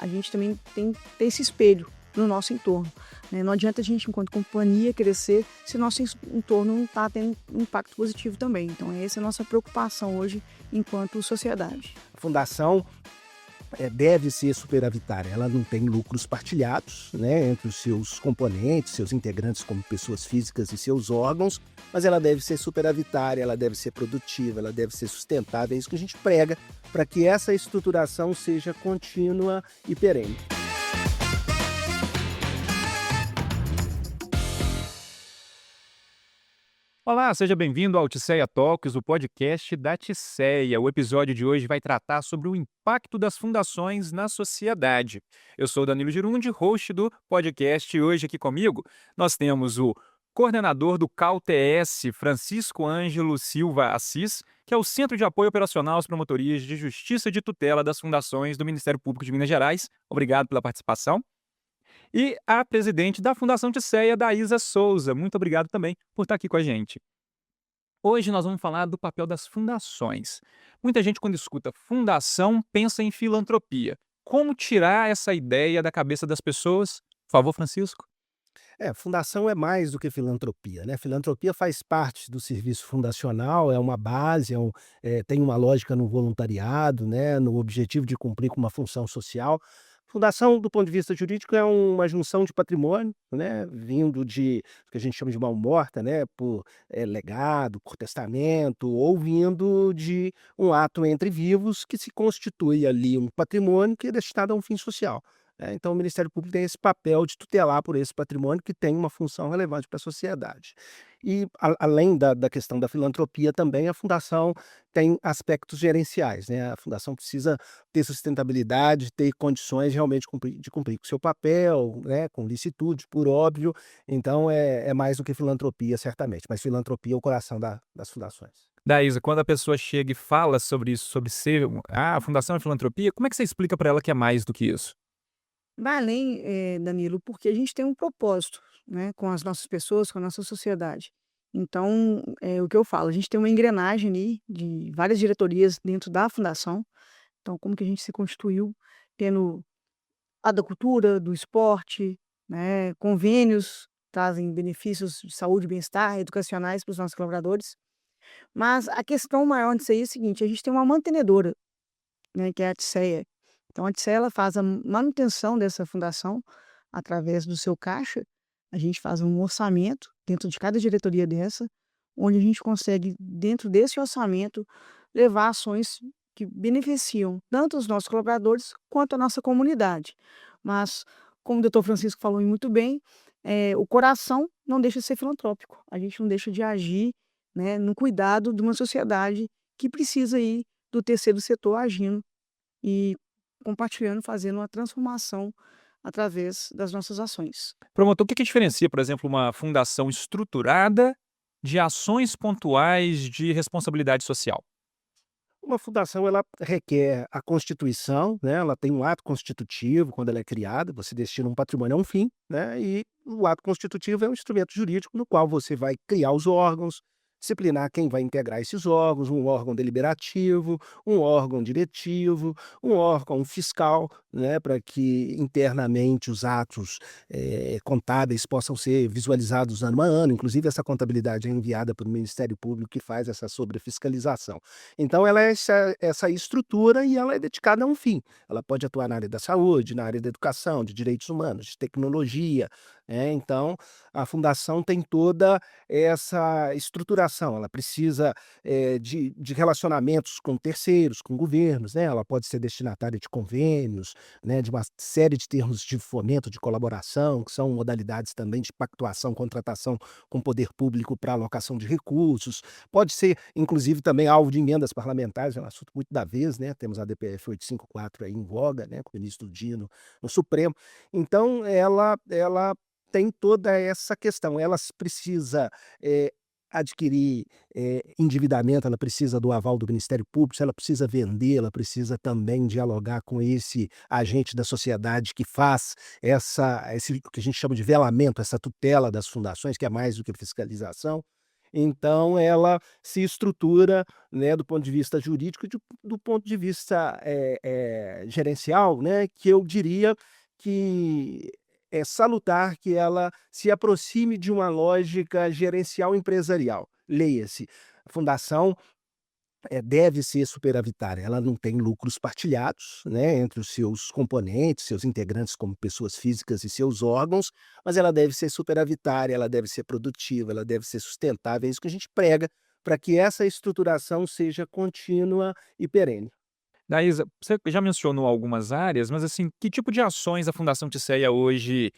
gente também tem que ter esse espelho no nosso entorno, né? Não adianta a gente, enquanto companhia, crescer se nosso entorno não está tendo um impacto positivo também. Então, essa é a nossa preocupação hoje enquanto sociedade. A fundação deve ser superavitária. Ela não tem lucros partilhados, né, entre os seus componentes, seus integrantes como pessoas físicas e seus órgãos, mas ela deve ser superavitária, ela deve ser produtiva, ela deve ser sustentável. É isso que a gente prega para que essa estruturação seja contínua e perene. Olá, seja bem-vindo ao Tisseia Talks, o podcast da Tisseia. O episódio de hoje vai tratar sobre o impacto das fundações na sociedade. Eu sou Danilo Girundi, host do podcast, e hoje aqui comigo nós temos o coordenador do CAU-TS, Francisco Ângelo Silva Assis, que é o Centro de Apoio Operacional às Promotorias de Justiça e de Tutela das Fundações do Ministério Público de Minas Gerais. Obrigado pela participação. E a presidente da Fundação Tisseia, Daísa Souza. Muito obrigado também por estar aqui com a gente. Hoje nós vamos falar do papel das fundações. Muita gente, quando escuta fundação, pensa em filantropia. Como tirar essa ideia da cabeça das pessoas? Por favor, Francisco. Fundação é mais do que filantropia, né? Filantropia faz parte do serviço fundacional, é uma base, tem uma lógica no voluntariado, né? No objetivo de cumprir com uma função social. Fundação, do ponto de vista jurídico, é uma junção de patrimônio, né? Vindo de o que a gente chama de mão-morta, né? Por legado, por testamento, ou vindo de um ato entre vivos que se constitui ali um patrimônio que é destinado a um fim social. Então, o Ministério Público tem esse papel de tutelar por esse patrimônio que tem uma função relevante para a sociedade. E, além da questão da filantropia, também a Fundação tem aspectos gerenciais, né? A Fundação precisa ter sustentabilidade, ter condições realmente de cumprir com o seu papel, né? Com licitude, por óbvio. Então, é mais do que filantropia, certamente. Mas filantropia é o coração das fundações. Daísa, quando a pessoa chega e fala sobre isso, sobre ser a fundação é filantropia, como é que você explica para ela que é mais do que isso? Vai além, Danilo, porque a gente tem um propósito, né, com as nossas pessoas, com a nossa sociedade. Então, é o que eu falo, a gente tem uma engrenagem ali de várias diretorias dentro da fundação. Então, como que a gente se constituiu, tendo a da cultura, do esporte, né, convênios trazem benefícios de saúde e bem-estar educacionais para os nossos colaboradores. Mas a questão maior disso aí é o seguinte: a gente tem uma mantenedora, né, que é a TSEA. Então a TSEA ela faz a manutenção dessa fundação através do seu caixa. A gente faz um orçamento dentro de cada diretoria dessa, onde a gente consegue, dentro desse orçamento, levar ações que beneficiam tanto os nossos colaboradores quanto a nossa comunidade. Mas, como o doutor Francisco falou muito bem, o coração não deixa de ser filantrópico. A gente não deixa de agir, né, no cuidado de uma sociedade que precisa aí do terceiro setor agindo e compartilhando, fazendo uma transformação através das nossas ações. Promotor, o que diferencia, por exemplo, uma fundação estruturada de ações pontuais de responsabilidade social? Uma fundação, ela requer a constituição, né, ela tem um ato constitutivo quando ela é criada, você destina um patrimônio a um fim, né, e o ato constitutivo é um instrumento jurídico no qual você vai criar os órgãos, disciplinar quem vai integrar esses órgãos, um órgão deliberativo, um órgão diretivo, um órgão fiscal, né, para que internamente os atos contábeis possam ser visualizados ano a ano. Inclusive, essa contabilidade é enviada para o Ministério Público, que faz essa sobrefiscalização. Então, ela é essa estrutura e ela é dedicada a um fim. Ela pode atuar na área da saúde, na área da educação, de direitos humanos, de tecnologia. Então, a fundação tem toda essa estruturação, ela precisa de relacionamentos com terceiros, com governos, né? Ela pode ser destinatária de convênios, né? De uma série de termos de fomento, de colaboração, que são modalidades também de pactuação, contratação com o poder público para alocação de recursos. Pode ser, inclusive, também alvo de emendas parlamentares, é um assunto muito da vez, né? Temos a DPF 854 aí em voga, né? Com o ministro Dino no Supremo. Então, ela tem toda essa questão. Ela precisa adquirir endividamento, ela precisa do aval do Ministério Público, se ela precisa vender, ela precisa também dialogar com esse agente da sociedade que faz esse o que a gente chama de velamento, essa tutela das fundações, que é mais do que fiscalização. Então ela se estrutura, né, do ponto de vista jurídico e do ponto de vista, gerencial, né, que eu diria que é salutar que ela se aproxime de uma lógica gerencial empresarial. Leia-se, a fundação deve ser superavitária, ela não tem lucros partilhados, né, entre os seus componentes, seus integrantes como pessoas físicas e seus órgãos, mas ela deve ser superavitária, ela deve ser produtiva, ela deve ser sustentável, é isso que a gente prega, para que essa estruturação seja contínua e perene. Daísa, você já mencionou algumas áreas, mas assim, que tipo de ações a Fundação Tisseia hoje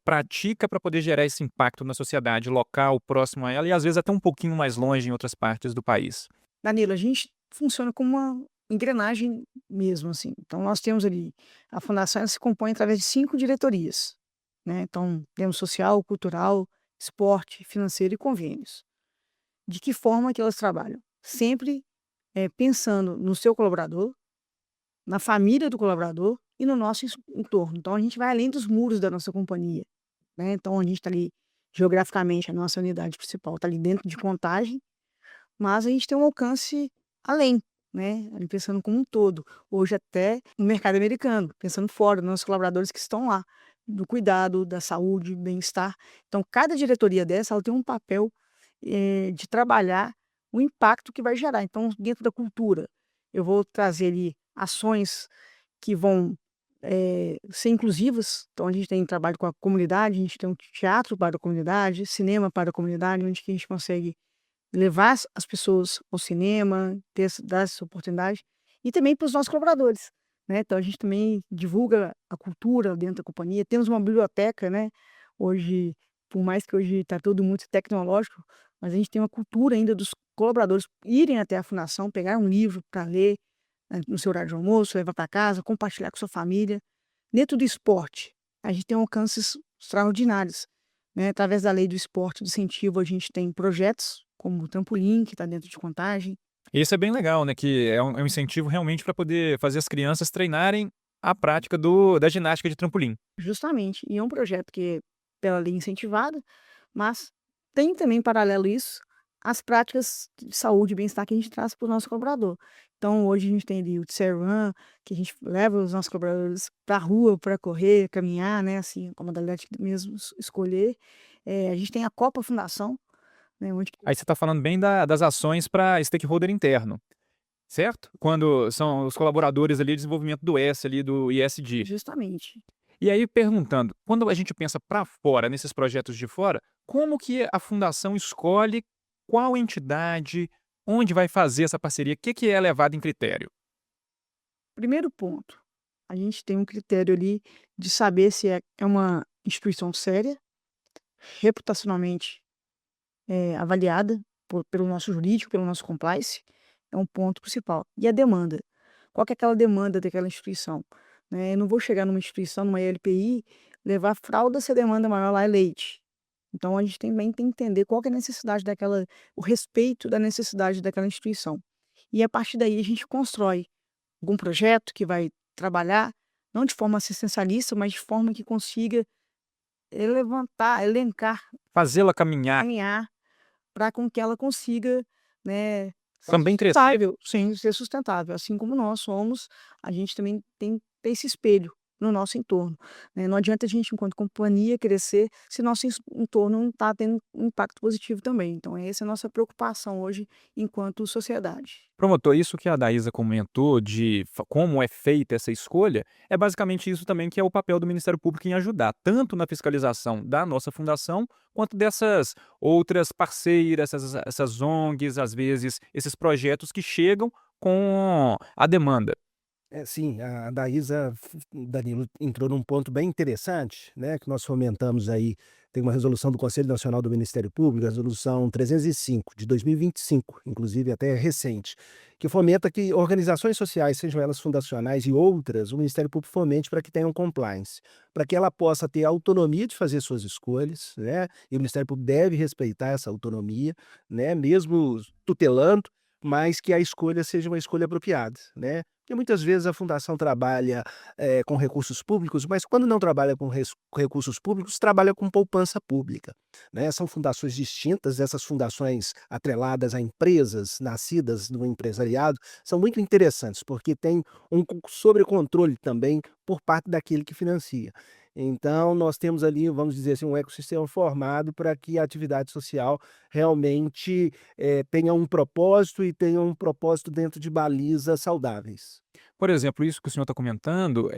pratica para poder gerar esse impacto na sociedade local, próximo a ela e às vezes até um pouquinho mais longe em outras partes do país? Danilo, a gente funciona como uma engrenagem mesmo, assim. Então nós temos ali a fundação ela se compõe através de 5 diretorias, né, então temos social, cultural, esporte, financeiro e convênios. De que forma que elas trabalham? Sempre, pensando no seu colaborador, na família do colaborador e no nosso entorno. Então a gente vai além dos muros da nossa companhia, né, então a gente está ali geograficamente, a nossa unidade principal está ali dentro de Contagem, mas a gente tem um alcance além, né, ali pensando como um todo. Hoje até no mercado americano, pensando fora, nos nossos colaboradores que estão lá, do cuidado, da saúde, bem-estar. Então cada diretoria dessa, ela tem um papel, de trabalhar o impacto que vai gerar. Então dentro da cultura, eu vou trazer ali ações que vão, ser inclusivas. Então a gente tem trabalho com a comunidade, a gente tem um teatro para a comunidade, cinema para a comunidade, onde que a gente consegue levar as pessoas ao cinema, dar essa oportunidade, e também para os nossos colaboradores, né, então a gente também divulga a cultura dentro da companhia, temos uma biblioteca, né, hoje, por mais que hoje está tudo muito tecnológico, mas a gente tem uma cultura ainda dos colaboradores irem até a fundação, pegar um livro para ler, no seu horário de almoço, levar para casa, compartilhar com sua família. Dentro do esporte, a gente tem alcances extraordinários, né, através da lei do esporte, do incentivo, a gente tem projetos como o trampolim, que está dentro de Contagem. Isso é bem legal, né, que é um incentivo realmente para poder fazer as crianças treinarem a prática da ginástica de trampolim. Justamente, e é um projeto que é pela lei incentivada, mas tem também em paralelo isso, as práticas de saúde e bem-estar que a gente traz para o nosso colaborador. Então hoje a gente tem ali o Tse Run, que a gente leva os nossos colaboradores para a rua para correr, caminhar, né, assim, com a modalidade que mesmo escolher. A gente tem a Copa Fundação, né, onde Aí você está falando bem das ações para stakeholder interno, certo? Quando são os colaboradores ali, desenvolvimento do S ali, do ISD. justamente. E aí perguntando, quando a gente pensa para fora, nesses projetos de fora, como que a fundação escolhe qual entidade, onde vai fazer essa parceria, o que que é levado em critério? Primeiro ponto, a gente tem um critério ali de saber se é uma instituição séria, reputacionalmente, avaliada pelo nosso jurídico, pelo nosso compliance, é um ponto principal. E a demanda, qual que é aquela demanda daquela instituição, né, eu não vou chegar numa instituição, numa LPI, levar fralda se a demanda maior lá é leite. Então a gente também tem que entender qual que é a necessidade daquela o respeito da necessidade daquela instituição. E a partir daí a gente constrói algum projeto que vai trabalhar, não de forma assistencialista, mas de forma que consiga levantar, elencar, Fazê-la caminhar, caminhar para com que ela consiga, né, ser também crescer. sustentável, sim, ser sustentável. Assim como nós somos, a gente também tem que ter esse espelho no nosso entorno, né. Não adianta a gente, enquanto companhia, crescer se nosso entorno não está tendo um impacto positivo também. Então essa é a nossa preocupação hoje enquanto sociedade. Promotor, isso que a Daísa comentou de como é feita essa escolha, é basicamente isso também que é o papel do Ministério Público em ajudar, tanto na fiscalização da nossa fundação, quanto dessas outras parceiras, essas ONGs, às vezes, esses projetos que chegam com a demanda. É, sim, a Daísa, Danilo, entrou num ponto bem interessante, né, que nós fomentamos aí, tem uma resolução do Conselho Nacional do Ministério Público, a resolução 305 de 2025, inclusive até recente, que fomenta que organizações sociais, sejam elas fundacionais e outras, o Ministério Público fomente para que tenham compliance, para que ela possa ter autonomia de fazer suas escolhas, né, e o Ministério Público deve respeitar essa autonomia, né, mesmo tutelando, mas que a escolha seja uma escolha apropriada, né. Porque muitas vezes a fundação trabalha com recursos públicos, mas quando não trabalha com recursos públicos, trabalha com poupança pública, né? São fundações distintas, essas fundações atreladas a empresas nascidas no empresariado são muito interessantes, porque tem um sobrecontrole também por parte daquele que financia. Então, nós temos ali, vamos dizer assim, um ecossistema formado para que a atividade social realmente tenha um propósito e tenha um propósito dentro de balizas saudáveis. Por exemplo, isso que o senhor está comentando,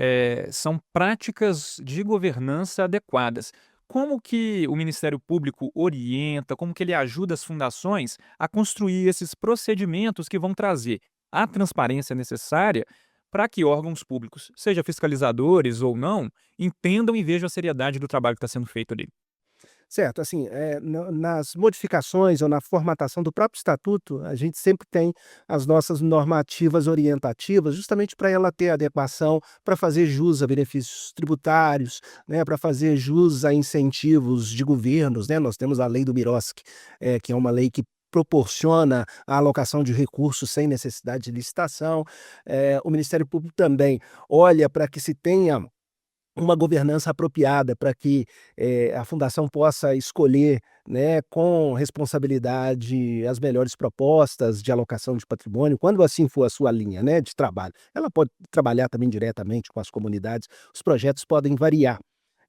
são práticas de governança adequadas. Como que o Ministério Público orienta, como que ele ajuda as fundações a construir esses procedimentos que vão trazer a transparência necessária para que órgãos públicos, seja fiscalizadores ou não, entendam e vejam a seriedade do trabalho que está sendo feito ali? Certo, assim, nas modificações ou na formatação do próprio estatuto, a gente sempre tem as nossas normativas orientativas, justamente para ela ter adequação, para fazer jus a benefícios tributários, né, para fazer jus a incentivos de governos, né. Nós temos a lei do Miroski, que é uma lei que proporciona a alocação de recursos sem necessidade de licitação. O Ministério Público também olha para que se tenha uma governança apropriada para que, a fundação possa escolher, né, com responsabilidade as melhores propostas de alocação de patrimônio, quando assim for a sua linha, né, de trabalho. Ela pode trabalhar também diretamente com as comunidades, os projetos podem variar.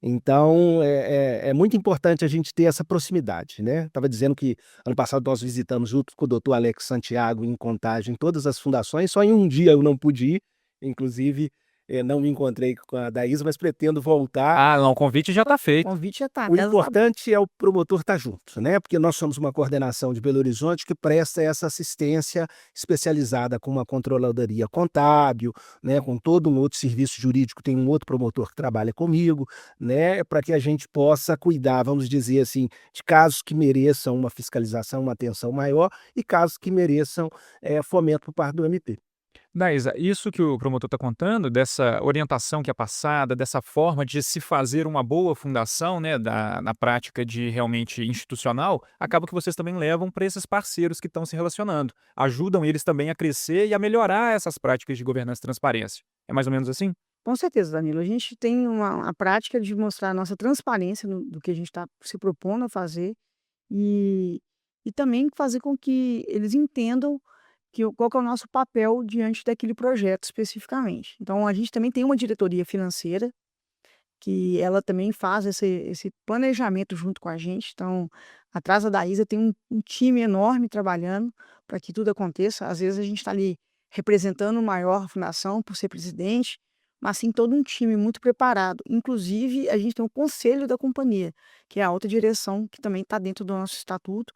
Então, é muito importante a gente ter essa proximidade, né. Estava dizendo que ano passado nós visitamos junto com o doutor Alex Santiago, em Contagem, todas as fundações, só em um dia eu não pude ir, inclusive, não me encontrei com a Daísa, mas pretendo voltar. Ah, não, o convite já está O feito. convite já está, a O mesa está importante é o promotor estar junto, né, porque nós somos uma coordenação de Belo Horizonte que presta essa assistência especializada com uma controladoria contábil, né, com todo um outro serviço jurídico, tem um outro promotor que trabalha comigo, né, para que a gente possa cuidar, vamos dizer assim, de casos que mereçam uma fiscalização, uma atenção maior e casos que mereçam, fomento por parte do MP. Daísa, isso que o promotor está contando, dessa orientação que é passada, dessa forma de se fazer uma boa fundação, né, na prática de realmente institucional, acaba que vocês também levam para esses parceiros que estão se relacionando. Ajudam eles também a crescer e a melhorar essas práticas de governança e transparência. É mais ou menos assim? com certeza, Danilo. A gente tem a prática de mostrar a nossa transparência do que a gente está se propondo a fazer e, e também fazer com que eles entendam qual que é o nosso papel diante daquele projeto especificamente. Então, a gente também tem uma diretoria financeira que ela também faz esse planejamento junto com a gente. Então, atrás da Isa tem um time enorme trabalhando para que tudo aconteça. Às vezes a gente está ali representando maior a fundação por ser presidente, mas sim todo um time muito preparado. Inclusive, a gente tem o conselho da companhia, que é a alta direção, que também está dentro do nosso estatuto,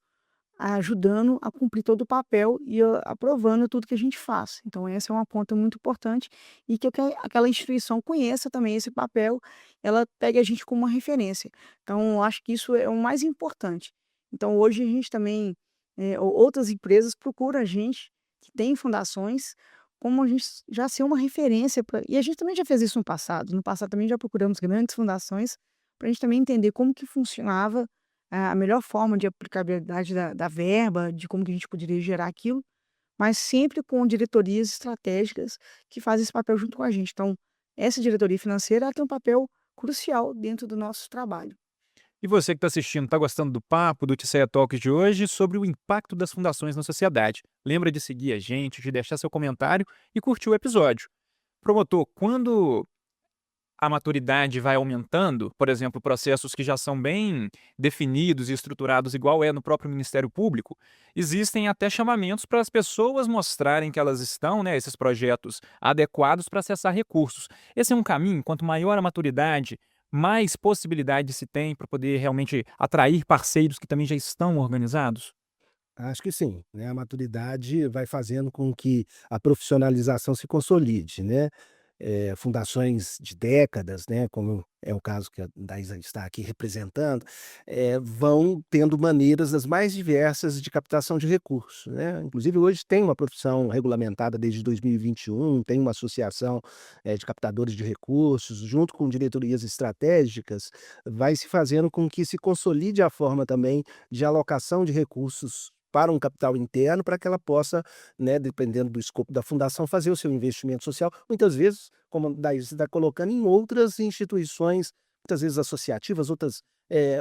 ajudando a cumprir todo o papel e aprovando tudo que a gente faz. Então essa é uma ponta muito importante e que aquela instituição conheça também esse papel, ela pegue a gente como uma referência. Então eu acho que isso é o mais importante. Então hoje a gente também, outras empresas procuram a gente, que tem fundações, como a gente já ser uma referência pra e a gente também já fez isso no passado. No passado também já procuramos grandes fundações, para a gente também entender como que funcionava a melhor forma de aplicabilidade da verba, de como que a gente poderia gerar aquilo, mas sempre com diretorias estratégicas que fazem esse papel junto com a gente. Então, essa diretoria financeira, ela tem um papel crucial dentro do nosso trabalho. E você que está assistindo, está gostando do papo do Tisseia Talks de hoje sobre o impacto das fundações na sociedade? Lembra de seguir a gente, de deixar seu comentário e curtir o episódio. Promotor, quando a maturidade vai aumentando, por exemplo, processos que já são bem definidos e estruturados, igual é no próprio Ministério Público, existem até chamamentos para as pessoas mostrarem que elas estão, né, esses projetos adequados para acessar recursos. Esse é um caminho, quanto maior a maturidade, mais possibilidade se tem para poder realmente atrair parceiros que também já estão organizados? Acho que sim, né, a maturidade vai fazendo com que a profissionalização se consolide, né. Fundações de décadas, né, como é o caso que a Daísa está aqui representando, vão tendo maneiras das mais diversas de captação de recursos, né. Inclusive hoje tem uma profissão regulamentada desde 2021, tem uma associação, de captadores de recursos, junto com diretorias estratégicas, vai se fazendo com que se consolide a forma também de alocação de recursos para um capital interno para que ela possa, né, dependendo do escopo da fundação, fazer o seu investimento social, muitas vezes, como daí você está colocando, em outras instituições, muitas vezes associativas, outras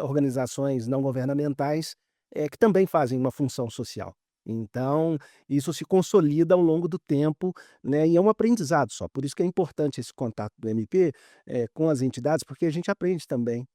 organizações não governamentais, que também fazem uma função social. Então, isso se consolida ao longo do tempo, né, e é um aprendizado só. Por isso que é importante esse contato do MP com as entidades, porque a gente aprende também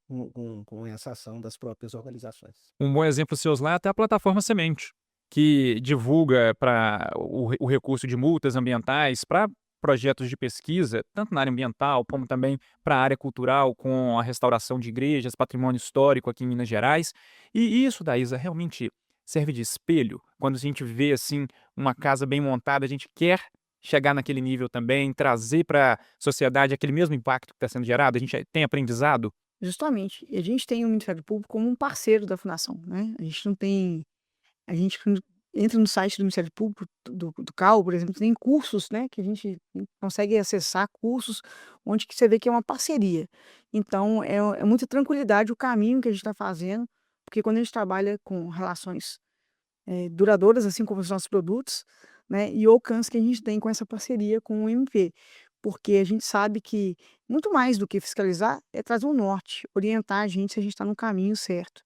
com essa ação das próprias organizações. Um bom exemplo seus lá é até a plataforma Semente, que divulga para o recurso de multas ambientais para projetos de pesquisa, tanto na área ambiental como também para a área cultural, com a restauração de igrejas, patrimônio histórico aqui em Minas Gerais. E isso, Daísa, realmente serve de espelho. Quando a gente vê assim uma casa bem montada, a gente quer chegar naquele nível também, trazer para a sociedade aquele mesmo impacto que está sendo gerado. A gente tem aprendizado. Justamente. E a gente tem o Ministério Público como um parceiro da fundação, né. A gente quando entra no site do Ministério Público, do CAU, por exemplo, tem cursos, né, que a gente consegue acessar cursos onde que você vê que é uma parceria. Então é muita tranquilidade o caminho que a gente está fazendo, porque quando a gente trabalha com relações, duradouras, assim como os nossos produtos, né, e o alcance que a gente tem com essa parceria com o MP. Porque a gente sabe que muito mais do que fiscalizar é trazer um norte, orientar a gente se a gente está no caminho certo.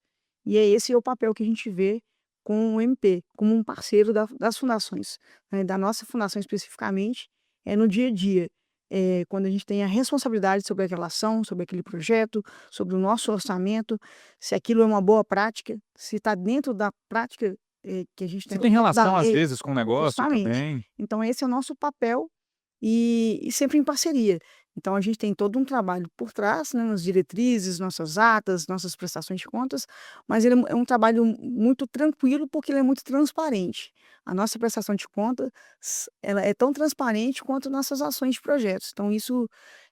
E é esse o papel que a gente vê com o MP, como um parceiro das fundações, né, da nossa fundação especificamente, é no dia a dia. Quando a gente tem a responsabilidade sobre aquela ação, sobre aquele projeto, sobre o nosso orçamento, se aquilo é uma boa prática, se está dentro da prática, que a gente Se tem tem relação, da às vezes, com o negócio justamente. também. Então esse é o nosso papel e sempre em parceria. Então a gente tem todo um trabalho por trás, né, nas diretrizes, nossas atas, nossas prestações de contas, mas ele é um trabalho muito tranquilo, porque ele é muito transparente. A nossa prestação de contas, ela é tão transparente quanto nossas ações de projetos. Então isso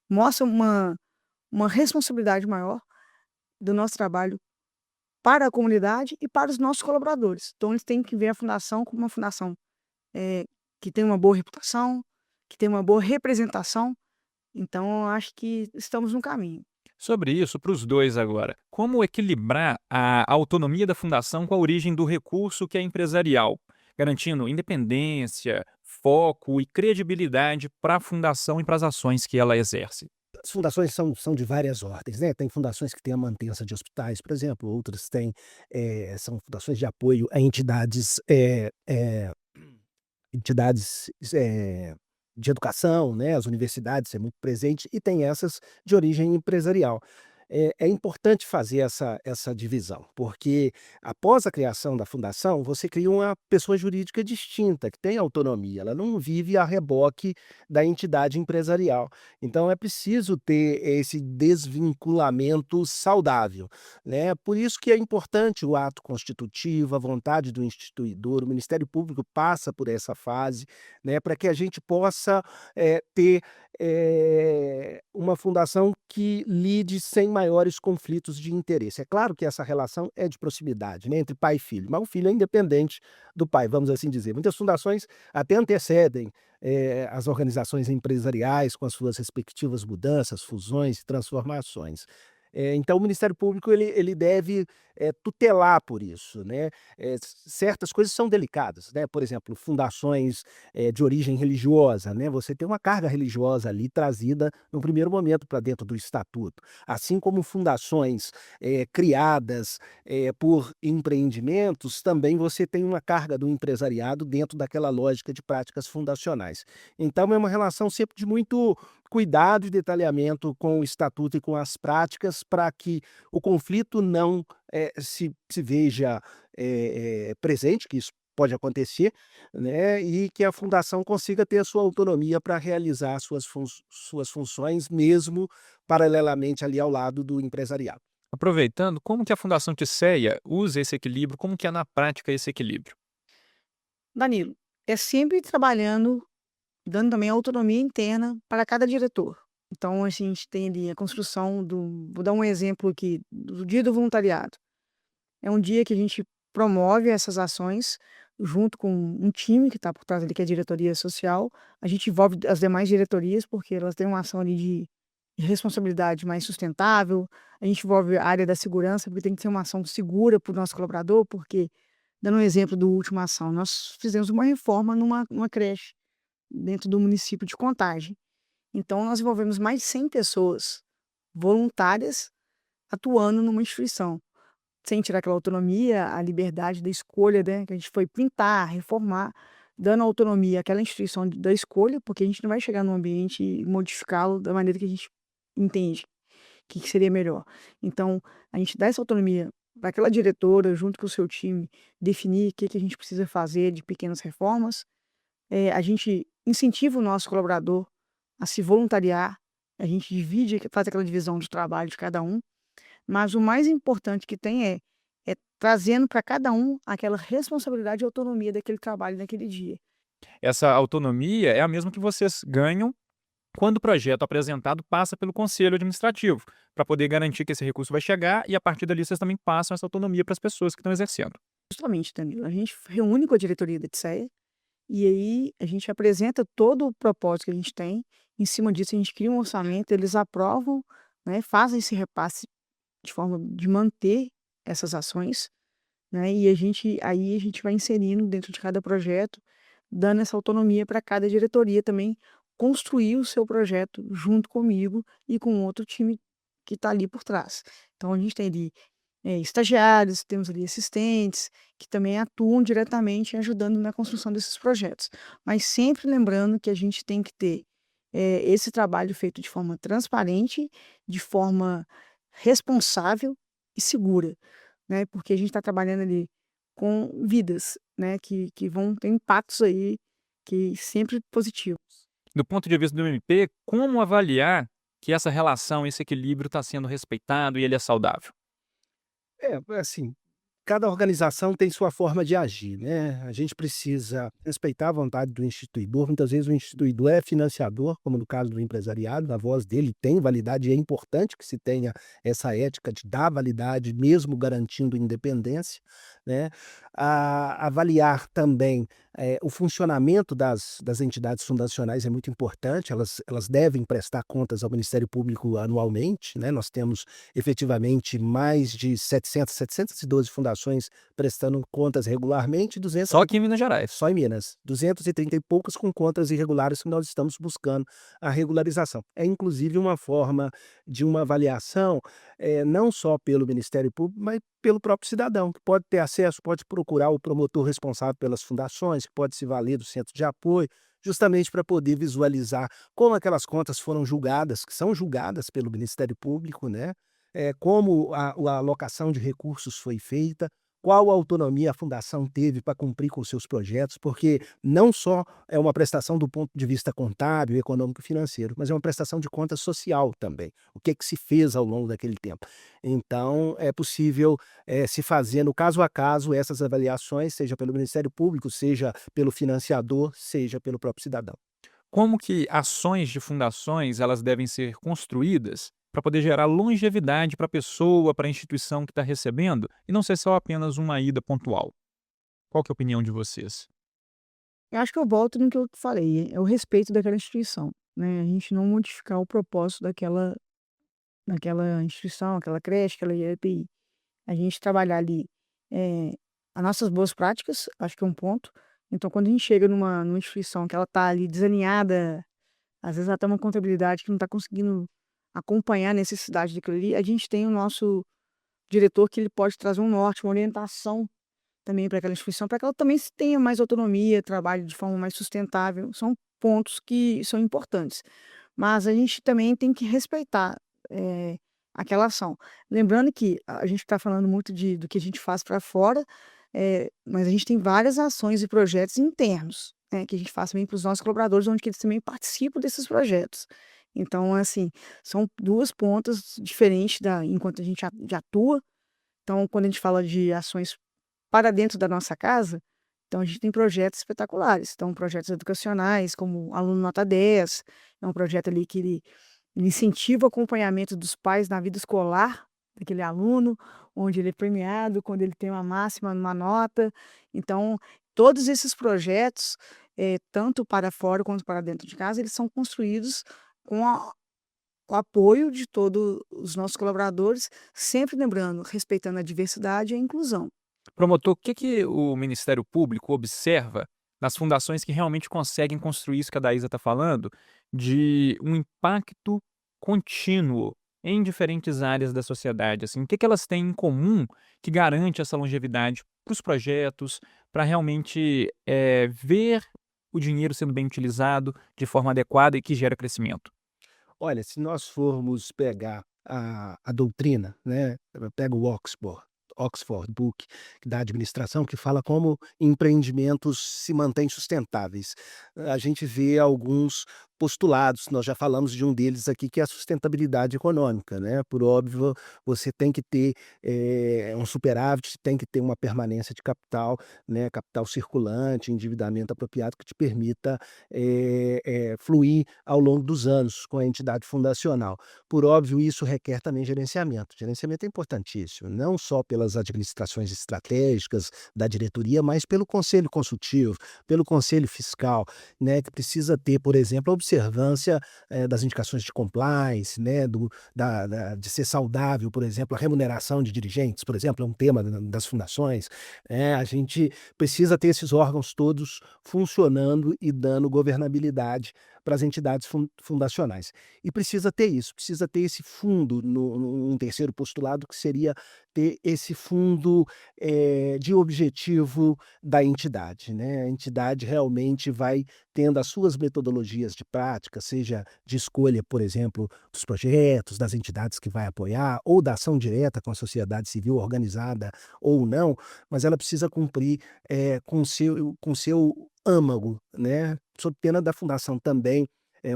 mostra uma responsabilidade maior do nosso trabalho para a comunidade e para os nossos colaboradores. Então eles têm que ver a fundação como uma fundação, eh, que tem uma boa reputação, que tem uma boa representação. Então eu acho que estamos no caminho. Sobre isso, para os dois agora, como equilibrar a autonomia da fundação com a origem do recurso que é empresarial, garantindo independência, foco e credibilidade para a fundação e para as ações que ela exerce? As fundações são de várias ordens, né, tem fundações que têm a mantença de hospitais, por exemplo, outras têm, são fundações de apoio a entidades, de educação, né, as universidades é muito presente, e tem essas de origem empresarial. É importante fazer essa divisão, porque após a criação da fundação, você cria uma pessoa jurídica distinta, que tem autonomia, ela não vive a reboque da entidade empresarial. Então é preciso ter esse desvinculamento saudável, né. Por isso que é importante o ato constitutivo, a vontade do instituidor, o Ministério Público passa por essa fase, né, para que a gente possa, ter, uma fundação que lide sem maiores conflitos de interesse. É claro que essa relação é de proximidade, né, entre pai e filho, mas o filho é independente do pai, vamos assim dizer. Muitas fundações até antecedem, as organizações empresariais com as suas respectivas mudanças, fusões e transformações. Então o Ministério Público ele deve, tutelar por isso, né. Certas coisas são delicadas, né, por exemplo, fundações, de origem religiosa, né, você tem uma carga religiosa ali trazida no primeiro momento para dentro do estatuto, assim como fundações, criadas, por empreendimentos, também você tem uma carga do empresariado dentro daquela lógica de práticas fundacionais. Então é uma relação sempre de muito cuidado e detalhamento com o estatuto e com as práticas para que o conflito não, se veja, presente, que isso pode acontecer, né, e que a fundação consiga ter a sua autonomia para realizar suas funções, mesmo paralelamente ali ao lado do empresariado. Aproveitando, como que a Fundação Tisseia usa esse equilíbrio? Como que é na prática esse equilíbrio? Danilo, é sempre trabalhando, dando também autonomia interna para cada diretor. Então a gente tem ali a construção vou dar um exemplo aqui, do Dia do Voluntariado. É um dia que a gente promove essas ações junto com um time que está por trás ali, que é a diretoria social. A gente envolve as demais diretorias, porque elas têm uma ação ali de responsabilidade mais sustentável. A gente envolve a área da segurança, porque tem que ser uma ação segura para o nosso colaborador, porque Dando um exemplo do Última Ação, nós fizemos uma reforma numa creche dentro do município de Contagem. Então nós envolvemos mais de 100 pessoas voluntárias atuando numa instituição, sem tirar aquela autonomia, a liberdade da escolha, né, que a gente foi pintar, reformar, dando autonomia àquela instituição da escolha, porque a gente não vai chegar num ambiente e modificá-lo da maneira que a gente entende que seria melhor. Então, a gente dá essa autonomia para aquela diretora, junto com o seu time, definir o que a gente precisa fazer de pequenas reformas. A gente incentiva o nosso colaborador a se voluntariar, a gente divide, faz aquela divisão de trabalho de cada um, mas o mais importante que tem é trazendo para cada um aquela responsabilidade e autonomia daquele trabalho naquele dia. Essa autonomia é a mesma que vocês ganham quando o projeto apresentado passa pelo conselho administrativo, para poder garantir que esse recurso vai chegar e a partir dali vocês também passam essa autonomia para as pessoas que estão exercendo. Justamente, Danilo, a gente reúne com a diretoria da TSEA e aí a gente apresenta todo o propósito que a gente tem. Em cima disso, a gente cria um orçamento, eles aprovam, né, fazem esse repasse de forma de manter essas ações, né, e aí a gente vai inserindo dentro de cada projeto, dando essa autonomia para cada diretoria também construir o seu projeto junto comigo e com outro time que está ali por trás. Então a gente tem ali estagiários, temos ali assistentes, que também atuam diretamente ajudando na construção desses projetos. Mas sempre lembrando que a gente tem que ter esse trabalho feito de forma transparente, de forma responsável e segura, né? Porque a gente está trabalhando ali com vidas, né? Que vão ter impactos aí que sempre positivos. Do ponto de vista do MP, como avaliar que essa relação, esse equilíbrio está sendo respeitado e ele é saudável? Assim, cada organização tem sua forma de agir, né? A gente precisa respeitar a vontade do instituidor. Muitas vezes o instituidor é financiador, como no caso do empresariado, a voz dele tem validade e é importante que se tenha essa ética de dar validade, mesmo garantindo independência, né? Avaliar também o funcionamento das entidades fundacionais é muito importante, elas devem prestar contas ao Ministério Público anualmente, né? Nós temos efetivamente mais de 712 fundações prestando contas regularmente, 200 Só aqui em Minas Gerais. só em Minas, 230 e poucas com contas irregulares que nós estamos buscando a regularização. É inclusive uma forma de uma avaliação, não só pelo Ministério Público, mas pelo próprio cidadão, que pode ter acesso, pode procurar o promotor responsável pelas fundações, que pode se valer do centro de apoio, justamente para poder visualizar como aquelas contas foram julgadas, que são julgadas pelo Ministério Público, né? Como a alocação de recursos foi feita, qual autonomia a fundação teve para cumprir com os seus projetos, porque não só é uma prestação do ponto de vista contábil, econômico e financeiro, mas é uma prestação de conta social também. O que se fez ao longo daquele tempo. Então, é possível se fazer, no caso a caso, essas avaliações, seja pelo Ministério Público, seja pelo financiador, seja pelo próprio cidadão. Como que ações de fundações elas devem ser construídas para poder gerar longevidade para a pessoa, para a instituição que está recebendo, e não ser só apenas uma ida pontual? Qual que é a opinião de vocês? Eu acho que eu volto no que eu falei, é o respeito daquela instituição, né? A gente não modificar o propósito daquela instituição, aquela creche, aquela EPI. A gente trabalhar ali as nossas boas práticas, acho que é um ponto. Então, quando a gente chega numa instituição que ela está ali desalinhada, às vezes ela tem uma contabilidade que não está conseguindo acompanhar a necessidade daquilo ali, a gente tem o nosso diretor que ele pode trazer um norte, uma orientação também para aquela instituição, para que ela também tenha mais autonomia, trabalhe de forma mais sustentável. São pontos que são importantes. Mas a gente também tem que respeitar aquela ação. Lembrando que a gente está falando muito do que a gente faz para fora, mas a gente tem várias ações e projetos internos, né, que a gente faz também para os nossos colaboradores, onde que eles também participam desses projetos. Então, assim, são duas pontas diferentes enquanto a gente já atua. Então, quando a gente fala de ações para dentro da nossa casa, então a gente tem projetos espetaculares. Então, projetos educacionais, como Aluno Nota 10, é um projeto ali que ele incentiva o acompanhamento dos pais na vida escolar daquele aluno, onde ele é premiado quando ele tem uma máxima numa nota. Então, todos esses projetos, tanto para fora quanto para dentro de casa, eles são construídos com o apoio de todos os nossos colaboradores, sempre lembrando, respeitando a diversidade e a inclusão. Promotor, o que que o Ministério Público observa nas fundações que realmente conseguem construir isso que a Daísa está falando, de um impacto contínuo em diferentes áreas da sociedade, assim? O que que elas têm em comum que garante essa longevidade para os projetos, para realmente, ver o dinheiro sendo bem utilizado de forma adequada e que gera crescimento? Olha, se nós formos pegar a doutrina, né, pega o Oxford Book da administração, que fala como empreendimentos se mantêm sustentáveis. A gente vê alguns postulados, nós já falamos de um deles aqui, que é a sustentabilidade econômica, né. Por óbvio, você tem que ter, um superávit, tem que ter uma permanência de capital, né, capital circulante, endividamento apropriado que te permita, fluir ao longo dos anos com a entidade fundacional. Por óbvio, isso requer também gerenciamento. Gerenciamento é importantíssimo, não só pelas administrações estratégicas da diretoria, mas pelo conselho consultivo, pelo conselho fiscal, né, que precisa ter, por exemplo, a observância, das indicações de compliance, né, de ser saudável, por exemplo, a remuneração de dirigentes, por exemplo, é um tema das fundações. A gente precisa ter esses órgãos todos funcionando e dando governabilidade para as entidades fundacionais. E precisa ter isso, precisa ter esse fundo num terceiro postulado, que seria ter esse fundo, de objetivo da entidade, né. A entidade realmente vai tendo as suas metodologias de prática, seja de escolha, por exemplo, dos projetos, das entidades que vai apoiar, ou da ação direta com a sociedade civil organizada ou não, mas ela precisa cumprir, com seu âmago, né, sob pena da fundação também,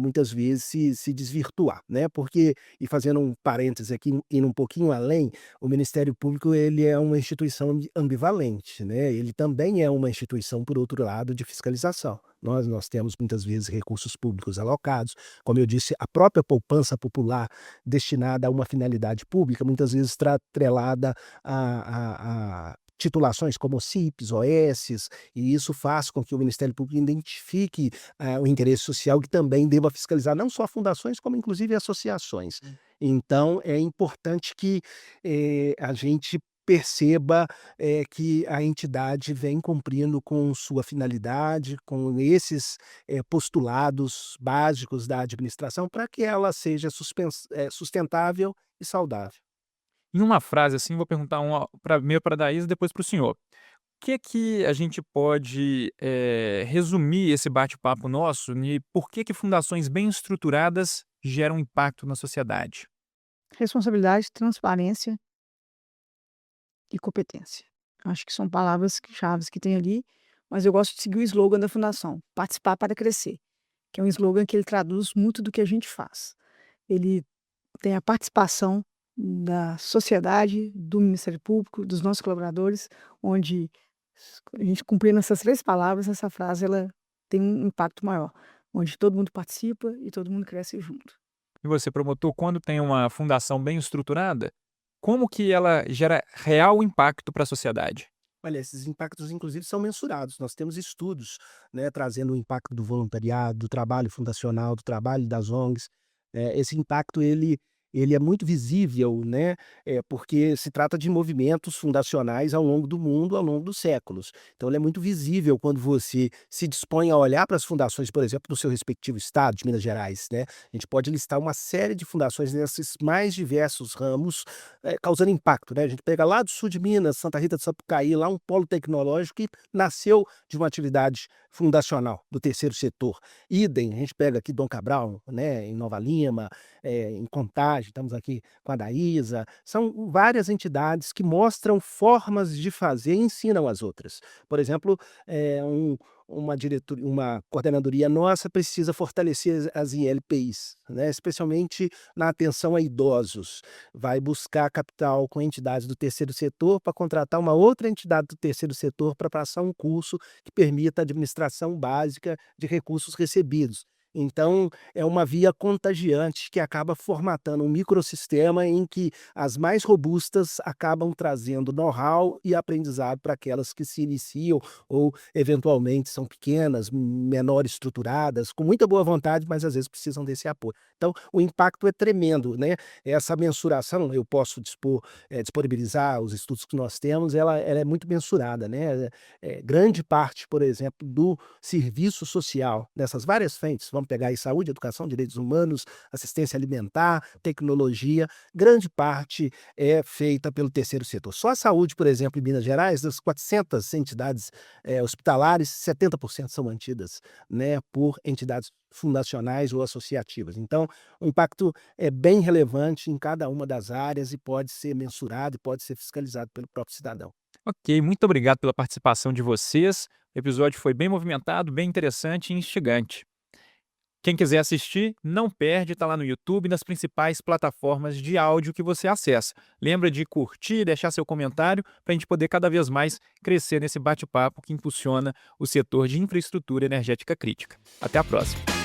muitas vezes se desvirtuar, né, porque, e fazendo um parêntese aqui, indo um pouquinho além, o Ministério Público ele é uma instituição ambivalente, né, ele também é uma instituição, por outro lado, de fiscalização. Nós temos muitas vezes recursos públicos alocados, como eu disse, a própria poupança popular destinada a uma finalidade pública, muitas vezes está atrelada a titulações como CIPs, OSs, e isso faz com que o Ministério Público identifique, o interesse social, que também deva fiscalizar não só fundações, como inclusive associações. Então é importante que, a gente perceba, que a entidade vem cumprindo com sua finalidade, com esses, postulados básicos da administração, para que ela seja sustentável e saudável. Em uma frase, assim, vou perguntar uma primeiro para a Daísa, depois para o senhor. O que é que a gente pode, resumir esse bate-papo nosso e por que que fundações bem estruturadas geram impacto na sociedade? Responsabilidade, transparência e competência. Acho que são palavras-chaves que tem ali, mas eu gosto de seguir o slogan da fundação: "Participar para crescer", que é um slogan que ele traduz muito do que a gente faz. Ele tem a participação da sociedade, do Ministério Público, dos nossos colaboradores, onde a gente cumprindo essas 3 palavras, essa frase ela tem um impacto maior, onde todo mundo participa e todo mundo cresce junto. E você, promotor, quando tem uma fundação bem estruturada, como que ela gera real impacto para a sociedade? Olha, esses impactos inclusive são mensurados. Nós temos estudos, né, trazendo o impacto do voluntariado, do trabalho fundacional, do trabalho das ONGs. Esse impacto ele é muito visível, né, porque se trata de movimentos fundacionais ao longo do mundo, ao longo dos séculos. Então ele é muito visível quando você se dispõe a olhar para as fundações, por exemplo, do seu respectivo estado, de Minas Gerais, né. A gente pode listar uma série de fundações nesses mais diversos ramos, causando impacto, né. A gente pega lá do sul de Minas, Santa Rita do Sapucaí, lá um polo tecnológico que nasceu de uma atividade fundacional do terceiro setor. Idem, a gente pega aqui Dom Cabral, né, em Nova Lima, em Contagem, estamos aqui com a Daísa, são várias entidades que mostram formas de fazer e ensinam as outras. Por exemplo, uma coordenadoria nossa precisa fortalecer as ILPIs, né, especialmente na atenção a idosos. Vai buscar capital com entidades do terceiro setor para contratar uma outra entidade do terceiro setor para passar um curso que permita a administração básica de recursos recebidos. Então, é uma via contagiante que acaba formatando um microsistema em que as mais robustas acabam trazendo know-how e aprendizado para aquelas que se iniciam ou, eventualmente, são pequenas, menor estruturadas, com muita boa vontade, mas às vezes precisam desse apoio. Então, o impacto é tremendo, né? Essa mensuração, eu posso disponibilizar os estudos que nós temos, ela é muito mensurada, né? Grande parte, por exemplo, do serviço social nessas várias frentes, vamos pegar aí saúde, educação, direitos humanos, assistência alimentar, tecnologia, grande parte é feita pelo terceiro setor. Só a saúde, por exemplo, em Minas Gerais, das 400 entidades hospitalares, 70% são mantidas, né, por entidades fundacionais ou associativas. Então, o impacto é bem relevante em cada uma das áreas e pode ser mensurado e pode ser fiscalizado pelo próprio cidadão. Ok, muito obrigado pela participação de vocês. O episódio foi bem movimentado, bem interessante e instigante. Quem quiser assistir, não perde, está lá no YouTube e nas principais plataformas de áudio que você acessa. Lembra de curtir, deixar seu comentário para a gente poder cada vez mais crescer nesse bate-papo que impulsiona o setor de infraestrutura energética crítica. Até a próxima.